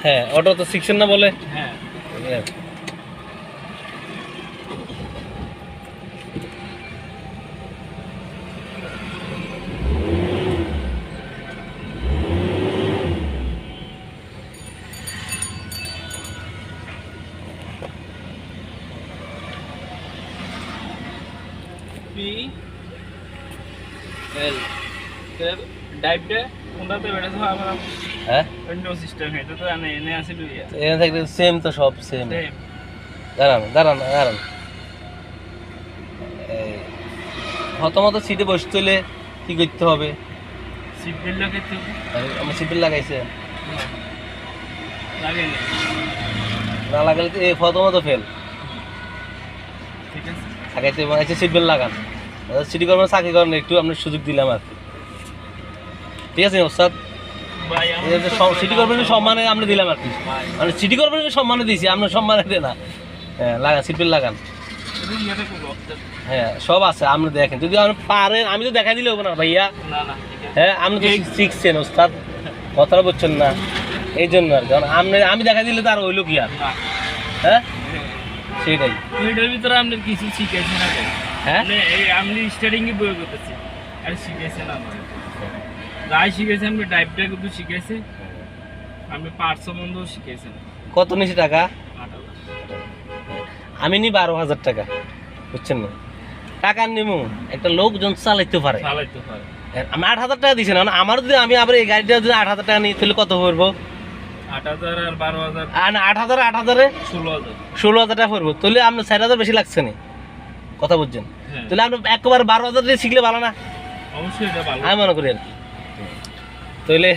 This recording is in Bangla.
হ্যাঁ অটো তো শিখছেন না বলে। হ্যাঁ PL तर डाइव কোনটাতে বেড়েছে আমরা হ্যাঁ অন্য সিস্টেম এটা তো এনে আছে লইয়া এখানে থাকলে সেম তো সব সেম। সেম দাঁড়ান দাঁড়ান দাঁড়ান প্রথমত সিটে বসতে হলে কি করতে হবে? সিট বেল্ট লাগাইতে আমার সিট বেল্ট লাগাইছে লাগে না লাগালে তো এই প্রথমত ফেল। ঠিক আছে লাগাইতে আচ্ছা সিট বেল্ট লাগান। সিটি কর্পোরেশন চাকরি করেন একটু আপনার সুযোগ দিলাম আর কি। ঠিক আছে ওস্তাদ ভাই সিটি কর্পোরেশনের সম্মানে আমরা দিলাম আর কি। মানে সিটি কর্পোরেশনের সম্মানে দিয়েছি আপনার সম্মানে দেয় না। হ্যাঁ লাগান সিট বেল্ট লাগান। হ্যাঁ সব আছে আপনি দেখেন যদি আপনি পারেন আমি তো দেখা দিলে হবো না ভাইয়া। হ্যাঁ আপনি তো শিখছেন ওস্তাদ কথাটা বলছেন না এই জন্য আর কারণ আমি দেখা দিলে তো আর হইলো কি আর। হ্যাঁ সেটাই এটার ভিতরে আপনি কিছু শিখাইছেন না হ্যাঁ এই আপনি স্টার্টিং এ বই করতেছি আর শিখাইছেন না যাই শিখাইছে আপনি টাইপটা কিন্তু শিখাইছে আপনি পার্টস সম্বন্ধেও শিখাইছেন। কত নিয়েছি টাকা? 8,000 আমি নি 12,000 টাকা বুঝছেন না টাকা নিমু একটা লোকজন চালাইতে পারে চালাইতে পারে। আমি 8,000 টাকা দিয়েছি না আমার যদি আমি আবার এই গাড়িটা যদি 8,000 টাকা নিই তাহলে কত পড়বো? 8,000 আর 12,000 আর 8,000 16,000 16,000 টাকা পড়বো তাহলে আপনার 4,000 বেশি লাগছে না কথা বুঝছেন। হ্যাঁ। তাহলে আপনি একবার 12,000 দিয়ে শিখলে ভালো না অবশ্যই এটা ভালো আমি মনে করি আর কি। তাহলে